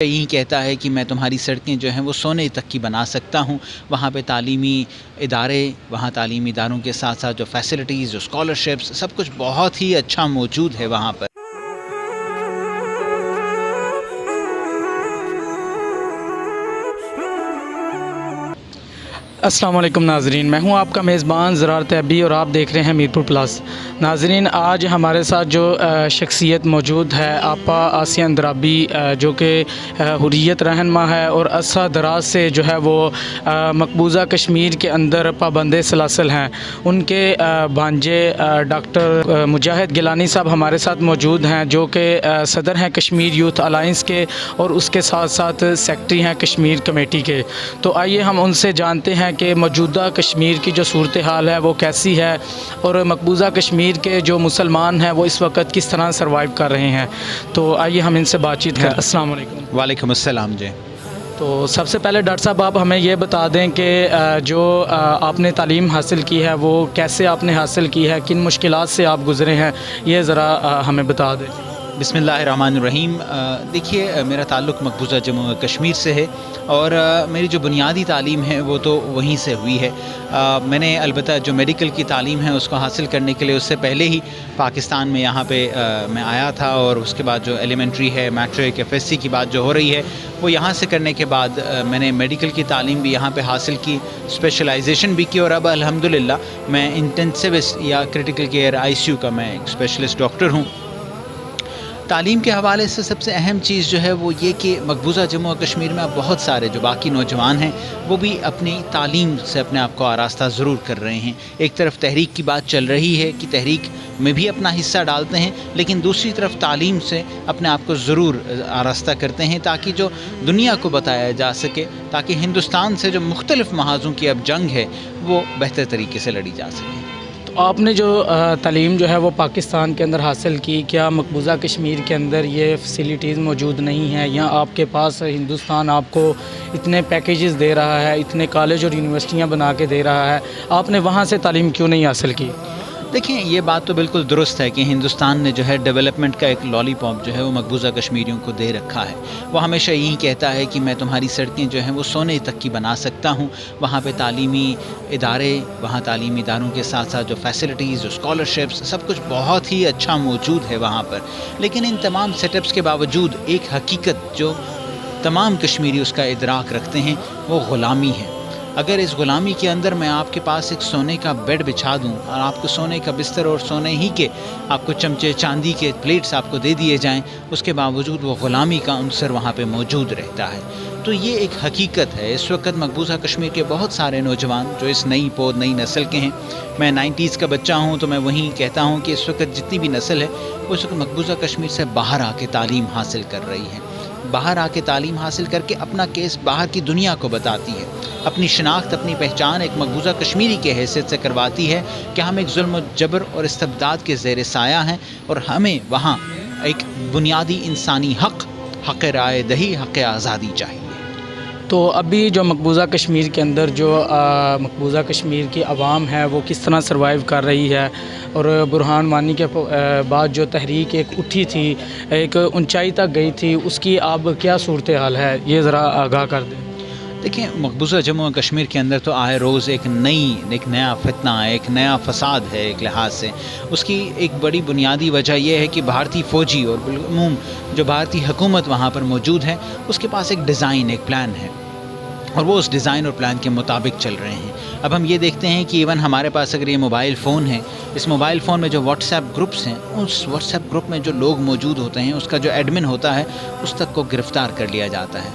یہی کہتا ہے کہ میں تمہاری سڑکیں جو ہیں وہ سونے تک کی بنا سکتا ہوں۔ وہاں پہ تعلیمی ادارے، وہاں تعلیمی اداروں کے ساتھ ساتھ جو فیسلٹیز، جو اسکالرشپس، سب کچھ بہت ہی اچھا موجود ہے وہاں پر۔ السلام علیکم ناظرین، میں ہوں آپ کا میزبان زرارت ابی اور آپ دیکھ رہے ہیں میرپور پلس۔ ناظرین، آج ہمارے ساتھ جو شخصیت موجود ہے آپا آسیہ اندرابی، جو کہ حریت رہنما ہے اور عرصہ دراز سے جو ہے وہ مقبوضہ کشمیر کے اندر پابند سلاسل ہیں۔ ان کے بھانجے ڈاکٹر مجاہد گیلانی صاحب ہمارے ساتھ موجود ہیں، جو کہ صدر ہیں کشمیر یوتھ الائنس کے اور اس کے ساتھ ساتھ سیکٹری ہیں کشمیر کمیٹی کے۔ تو آئیے ہم ان سے جانتے ہیں کہ موجودہ کشمیر کی جو صورتحال ہے وہ کیسی ہے اور مقبوضہ کشمیر کے جو مسلمان ہیں وہ اس وقت کس طرح سروائیو کر رہے ہیں۔ تو آئیے ہم ان سے بات چیت کریں۔ السلام علیکم۔ وعلیکم السلام جی۔ تو سب سے پہلے ڈاکٹر صاحب آپ ہمیں یہ بتا دیں کہ جو آپ نے تعلیم حاصل کی ہے وہ کیسے آپ نے حاصل کی ہے، کن مشکلات سے آپ گزرے ہیں، یہ ذرا ہمیں بتا دیں۔ بسم اللہ الرحمن الرحیم۔ دیکھیے، میرا تعلق مقبوضہ جموں کشمیر سے ہے اور میری جو بنیادی تعلیم ہے وہ تو وہیں سے ہوئی ہے۔ میں نے البتہ جو میڈیکل کی تعلیم ہے اس کو حاصل کرنے کے لیے اس سے پہلے ہی پاکستان میں یہاں پہ میں آیا تھا، اور اس کے بعد جو ایلیمنٹری ہے، میٹرک، ایف ایس سی کی بات جو ہو رہی ہے وہ یہاں سے کرنے کے بعد میں نے میڈیکل کی تعلیم بھی یہاں پہ حاصل کی، اسپیشلائزیشن بھی کی، اور اب الحمدللہ میں انٹینسوسٹ یا critical care I C U کا میں ایک اسپیشلسٹ ڈاکٹر ہوں۔ تعلیم کے حوالے سے سب سے اہم چیز جو ہے وہ یہ کہ مقبوضہ جموں و کشمیر میں اب بہت سارے جو باقی نوجوان ہیں وہ بھی اپنی تعلیم سے اپنے آپ کو آراستہ ضرور کر رہے ہیں۔ ایک طرف تحریک کی بات چل رہی ہے کہ تحریک میں بھی اپنا حصہ ڈالتے ہیں، لیکن دوسری طرف تعلیم سے اپنے آپ کو ضرور آراستہ کرتے ہیں تاکہ جو دنیا کو بتایا جا سکے، تاکہ ہندوستان سے جو مختلف محاذوں کی اب جنگ ہے وہ بہتر طریقے سے لڑی جا سکے۔ آپ نے جو تعلیم جو ہے وہ پاکستان کے اندر حاصل کی، کیا مقبوضہ کشمیر کے اندر یہ فیسلٹیز موجود نہیں ہیں، یا آپ کے پاس ہندوستان آپ کو اتنے پیکیجز دے رہا ہے، اتنے کالج اور یونیورسٹیاں بنا کے دے رہا ہے، آپ نے وہاں سے تعلیم کیوں نہیں حاصل کی؟ دیکھیں، یہ بات تو بالکل درست ہے کہ ہندوستان نے جو ہے ڈیولپمنٹ کا ایک لالی پاپ جو ہے وہ مقبوضہ کشمیریوں کو دے رکھا ہے۔ وہ ہمیشہ یہی کہتا ہے کہ میں تمہاری سڑکیں جو ہیں وہ سونے تک کی بنا سکتا ہوں۔ وہاں پہ تعلیمی ادارے، وہاں تعلیمی اداروں کے ساتھ ساتھ جو فیسلٹیز، جو اسکالرشپس، سب کچھ بہت ہی اچھا موجود ہے وہاں پر۔ لیکن ان تمام سیٹ اپس کے باوجود ایک حقیقت جو تمام کشمیری اس کا ادراک رکھتے ہیں وہ غلامی ہے۔ اگر اس غلامی کے اندر میں آپ کے پاس ایک سونے کا بیڈ بچھا دوں اور آپ کو سونے کا بستر اور سونے ہی کے آپ کو چمچے، چاندی کے پلیٹس آپ کو دے دیے جائیں، اس کے باوجود وہ غلامی کا عنصر وہاں پہ موجود رہتا ہے۔ تو یہ ایک حقیقت ہے۔ اس وقت مقبوضہ کشمیر کے بہت سارے نوجوان جو اس نئی نسل کے ہیں، میں 90s کا بچہ ہوں تو میں وہیں کہتا ہوں کہ اس وقت جتنی بھی نسل ہے وہ اس وقت مقبوضہ کشمیر سے باہر آ کے تعلیم حاصل کر رہی ہے، باہر آ کے تعلیم حاصل کر کے اپنا کیس باہر کی دنیا کو بتاتی ہے، اپنی شناخت، اپنی پہچان ایک مقبوضہ کشمیری کے حیثیت سے کرواتی ہے کہ ہم ایک ظلم و جبر اور استبداد کے زیر سایہ ہیں، اور ہمیں وہاں ایک بنیادی انسانی حق رائے دہی، حق آزادی چاہیے۔ تو ابھی جو مقبوضہ کشمیر کے اندر جو مقبوضہ کشمیر کی عوام ہے وہ کس طرح سروائیو کر رہی ہے، اور برہان وانی کے بعد جو تحریک ایک اٹھی تھی، ایک اونچائی تک گئی تھی، اس کی اب کیا صورتحال ہے، یہ ذرا آگاہ کر دیں۔ دیکھیں، مقبوضہ جموں و کشمیر کے اندر تو آئے روز ایک نیا فتنہ، ایک نیا فساد ہے ایک لحاظ سے۔ اس کی ایک بڑی بنیادی وجہ یہ ہے کہ بھارتی فوجی اور بالعموم جو بھارتی حکومت وہاں پر موجود ہے اس کے پاس ایک ڈیزائن، ایک پلان ہے، اور وہ اس ڈیزائن اور پلان کے مطابق چل رہے ہیں۔ اب ہم یہ دیکھتے ہیں کہ ایون ہمارے پاس اگر یہ موبائل فون ہے، اس موبائل فون میں جو واٹس ایپ گروپس ہیں، اس واٹس ایپ گروپ میں جو لوگ موجود ہوتے ہیں، اس کا جو ایڈمن ہوتا ہے اس تک کو گرفتار کر لیا جاتا ہے۔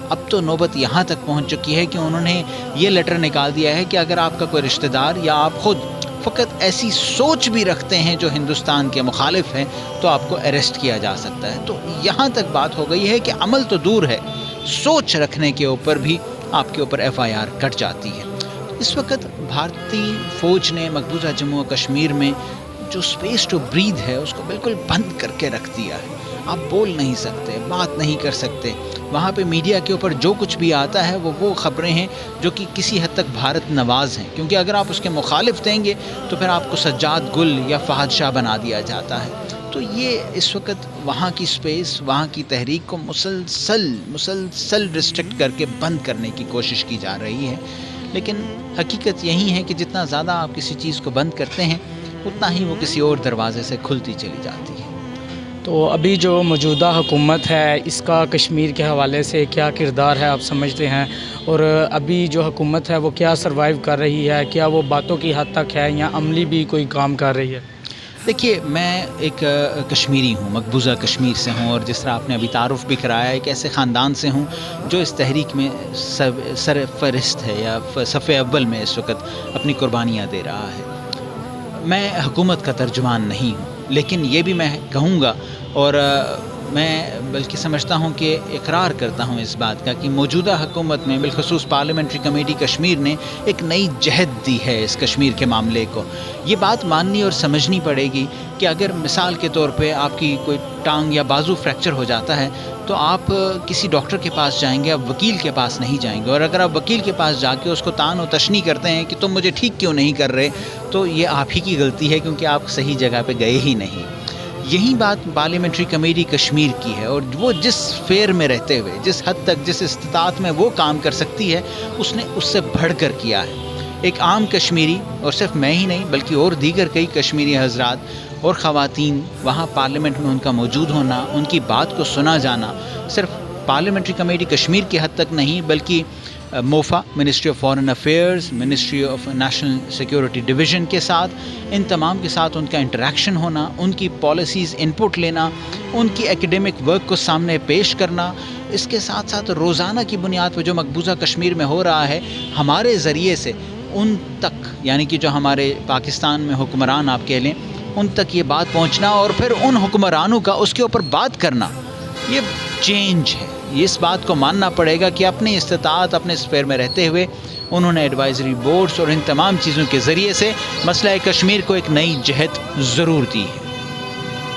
اب تو نوبت یہاں تک پہنچ چکی ہے کہ انہوں نے یہ لیٹر نکال دیا ہے کہ اگر آپ کا کوئی رشتہ دار یا آپ خود فقط ایسی سوچ بھی رکھتے ہیں جو ہندوستان کے مخالف ہیں تو آپ کو اریسٹ کیا جا سکتا ہے۔ تو یہاں تک بات ہو گئی ہے کہ عمل تو دور ہے، سوچ رکھنے کے اوپر بھی آپ کے اوپر ایف آئی آر کٹ جاتی ہے۔ اس وقت بھارتی فوج نے مقبوضہ جموں و کشمیر میں جو اسپیس ٹو بریتھ ہے اس کو بالکل بند کر کے رکھ دیا ہے۔ آپ بول نہیں سکتے، بات نہیں کر سکتے۔ وہاں پہ میڈیا کے اوپر جو کچھ بھی آتا ہے وہ خبریں ہیں جو کہ کسی حد تک بھارت نواز ہیں، کیونکہ اگر آپ اس کے مخالف دیں گے تو پھر آپ کو سجاد گل یا فہد شاہ بنا دیا جاتا ہے۔ تو یہ اس وقت وہاں کی سپیس، وہاں کی تحریک کو مسلسل ریسٹرکٹ کر کے بند کرنے کی کوشش کی جا رہی ہے. لیکن حقیقت یہی ہے کہ جتنا زیادہ آپ کسی چیز کو بند کرتے ہیں اتنا ہی وہ کسی اور دروازے سے کھلتی چلی جاتی ہے. تو ابھی جو موجودہ حکومت ہے اس کا کشمیر کے حوالے سے کیا کردار ہے آپ سمجھتے ہیں؟ اور ابھی جو حکومت ہے وہ کیا سروائیو کر رہی ہے؟ کیا وہ باتوں کی حد تک ہے یا عملی بھی کوئی کام کر رہی ہے؟ دیکھیے، میں ایک کشمیری ہوں، مقبوضہ کشمیر سے ہوں، اور جس طرح آپ نے ابھی تعارف بھی کرایا، ایک ایسے خاندان سے ہوں جو اس تحریک میں سر فہرست ہے یا صف اول میں اس وقت اپنی قربانیاں دے رہا ہے. میں حکومت کا ترجمان نہیں ہوں، لیکن یہ بھی میں کہوں گا، اور میں بلکہ سمجھتا ہوں کہ اقرار کرتا ہوں اس بات کا کہ موجودہ حکومت میں بالخصوص پارلیمنٹری کمیٹی کشمیر نے ایک نئی جہت دی ہے اس کشمیر کے معاملے کو. یہ بات ماننی اور سمجھنی پڑے گی کہ اگر مثال کے طور پہ آپ کی کوئی ٹانگ یا بازو فریکچر ہو جاتا ہے تو آپ کسی ڈاکٹر کے پاس جائیں گے، آپ وکیل کے پاس نہیں جائیں گے. اور اگر آپ وکیل کے پاس جا کے اس کو تان و تشنی کرتے ہیں کہ تم مجھے ٹھیک کیوں نہیں کر رہے، تو یہ آپ ہی کی غلطی ہے، کیونکہ آپ صحیح جگہ پہ گئے ہی نہیں. یہی بات پارلیمنٹری کمیٹی کشمیر کی ہے، اور وہ جس فیر میں رہتے ہوئے، جس حد تک، جس استطاعت میں وہ کام کر سکتی ہے، اس نے اس سے بڑھ کر کیا ہے. ایک عام کشمیری، اور صرف میں ہی نہیں بلکہ اور دیگر کئی کشمیری حضرات اور خواتین، وہاں پارلیمنٹ میں ان کا موجود ہونا، ان کی بات کو سنا جانا، صرف پارلیمنٹری کمیٹی کشمیر کی حد تک نہیں بلکہ MOFA, ministry of foreign affairs, ministry of national security division کے ساتھ، ان تمام کے ساتھ ان کا انٹریکشن ہونا، ان کی پالیسیز انپٹ لینا، ان کی ایکڈیمک ورک کو سامنے پیش کرنا، اس کے ساتھ ساتھ روزانہ کی بنیاد پہ جو مقبوضہ کشمیر میں ہو رہا ہے ہمارے ذریعے سے ان تک، یعنی کہ جو ہمارے پاکستان میں حکمران آپ کہہ لیں، ان تک یہ بات پہنچنا، اور پھر ان حکمرانوں کا اس کے اوپر بات کرنا، یہ چینج ہے. اس بات کو ماننا پڑے گا کہ اپنی استطاعت، اپنے اسفیئر میں رہتے ہوئے انہوں نے ایڈوائزری بورڈز اور ان تمام چیزوں کے ذریعے سے مسئلہ کشمیر کو ایک نئی جہت ضرور دی ہے.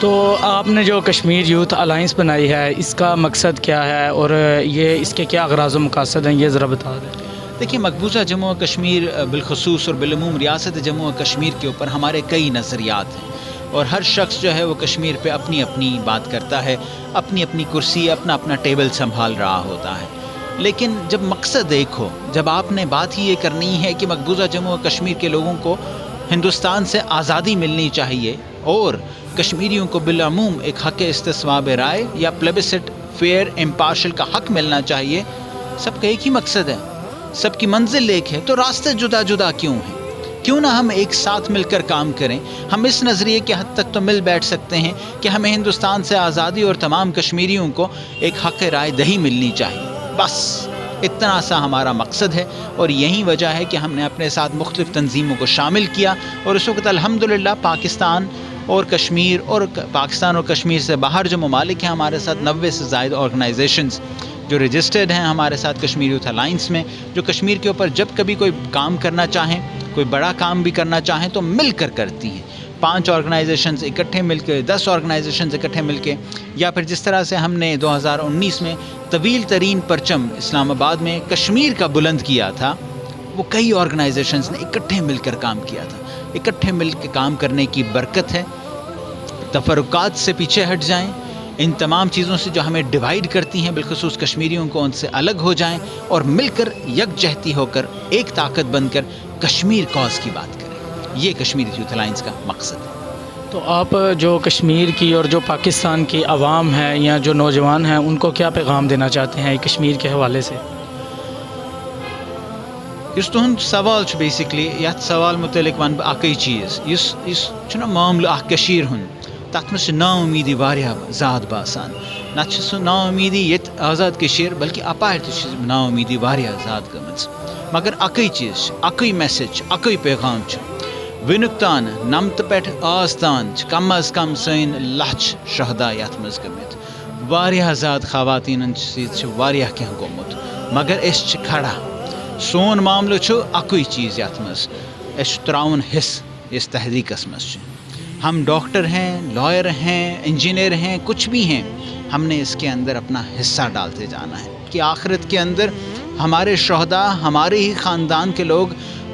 تو آپ نے جو کشمیر یوتھ الائنس بنائی ہے اس کا مقصد کیا ہے اور یہ اس کے کیا اغراض و مقاصد ہیں، یہ ذرا بتا دیں. دیکھیے، مقبوضہ جموں و کشمیر بالخصوص اور بالعموم ریاست جموں و کشمیر کے اوپر ہمارے کئی نظریات ہیں، اور ہر شخص جو ہے وہ کشمیر پہ اپنی اپنی بات کرتا ہے، اپنی اپنی کرسی، اپنا اپنا ٹیبل سنبھال رہا ہوتا ہے. لیکن جب مقصد ایک ہو، جب آپ نے بات ہی یہ کرنی ہے کہ مقبوضہ جموں و کشمیر کے لوگوں کو ہندوستان سے آزادی ملنی چاہیے اور کشمیریوں کو بالعموم ایک حق استصواب رائے یا پلیبسٹ فیئر امپارشل کا حق ملنا چاہیے، سب کا ایک ہی مقصد ہے، سب کی منزل ایک ہے، تو راستے جدا جدا کیوں ہیں؟ کیوں نہ ہم ایک ساتھ مل کر کام کریں؟ ہم اس نظریے کے حد تک تو مل بیٹھ سکتے ہیں کہ ہمیں ہندوستان سے آزادی اور تمام کشمیریوں کو ایک حق رائے دہی ملنی چاہیے. بس اتنا سا ہمارا مقصد ہے، اور یہی وجہ ہے کہ ہم نے اپنے ساتھ مختلف تنظیموں کو شامل کیا، اور اس وقت الحمدللہ پاکستان اور کشمیر سے باہر جو ممالک ہیں ہمارے ساتھ 90 سے زائد آرگنائزیشنز جو رجسٹرڈ ہیں ہمارے ساتھ کشمیر یوتھ الائنس میں، جو کشمیر کے اوپر جب کبھی کوئی کام کرنا چاہیں، کوئی بڑا کام بھی کرنا چاہیں تو مل کر کرتی ہیں. 5 آرگنائزیشنز اکٹھے مل کے، 10 آرگنائزیشنز اکٹھے مل کے، یا پھر جس طرح سے ہم نے 2019 میں طویل ترین پرچم اسلام آباد میں کشمیر کا بلند کیا تھا، وہ کئی آرگنائزیشنز نے اکٹھے مل کر کام کیا تھا. اکٹھے مل کے کام کرنے کی برکت ہے. تفرقات سے پیچھے ہٹ جائیں، ان تمام چیزوں سے جو ہمیں ڈیوائیڈ کرتی ہیں بالخصوص کشمیریوں کو، ان سے الگ ہو جائیں اور مل کر یکجہتی ہو کر ایک طاقت بن کر کشمیر کاز کی بات کریں. یہ کشمیر یوتھ الائنس کا مقصد ہے. تو آپ جو کشمیر کی اور جو پاکستان کی عوام ہے یا جو نوجوان ہیں ان کو کیا پیغام دینا چاہتے ہیں کشمیر کے حوالے سے؟ اس تہد سوال بیسکلی یت سوال متعلق ون اکی چیز، اس معاملہ کشیر ہند، تک میں نا امیدی واریاہ زیادہ باسان، نہ سہ نا امیدی یت آزاد کشیر بلکہ اپار تہ نا امیدی واریاہ زیادہ گمژ. مگر اکی چیز، اکی میسیج، اکی پیغام ونیک تان نمت پہ آز تان کم از کم سن لچھ شہدا یت مز گمت. واریاہ زیادہ خواتین ست واریاہ کینٛہہ گوٚمُت، مگر اس کھڑا. سون معاملہ اکی چیز یت مز اس تراؤن حصہ اس تحریکس مز. ہم ڈاکٹر ہیں، لائر ہیں، انجینئر ہیں، کچھ بھی ہیں، ہم نے اس کے اندر اپنا حصہ ڈالتے جانا ہے کہ آخرت کے اندر ہمارے شہداء، ہمارے ہی خاندان کے لوگ،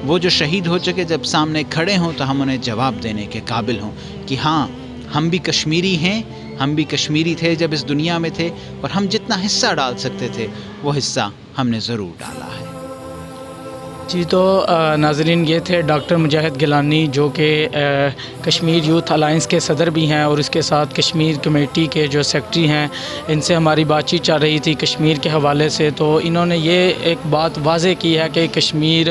وہ جو شہید ہو چکے، جب سامنے کھڑے ہوں تو ہم انہیں جواب دینے کے قابل ہوں کہ ہاں ہم بھی کشمیری ہیں، ہم بھی کشمیری تھے جب اس دنیا میں تھے، اور ہم جتنا حصہ ڈال سکتے تھے وہ حصہ ہم نے ضرور ڈالا ہے۔ جی تو ناظرین یہ تھے ڈاکٹر مجاہد گیلانی جو کہ کشمیر یوتھ الائنس کے صدر بھی ہیں اور اس کے ساتھ کشمیر کمیٹی کے جو سیکٹری ہیں۔ ان سے ہماری بات چیت چل رہی تھی کشمیر کے حوالے سے، تو انہوں نے یہ ایک بات واضح کی ہے کہ کشمیر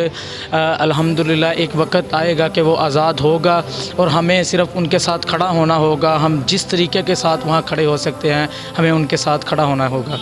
الحمدللہ ایک وقت آئے گا کہ وہ آزاد ہوگا، اور ہمیں صرف ان کے ساتھ کھڑا ہونا ہوگا۔ ہم جس طریقے کے ساتھ وہاں کھڑے ہو سکتے ہیں ہمیں ان کے ساتھ کھڑا ہونا ہوگا۔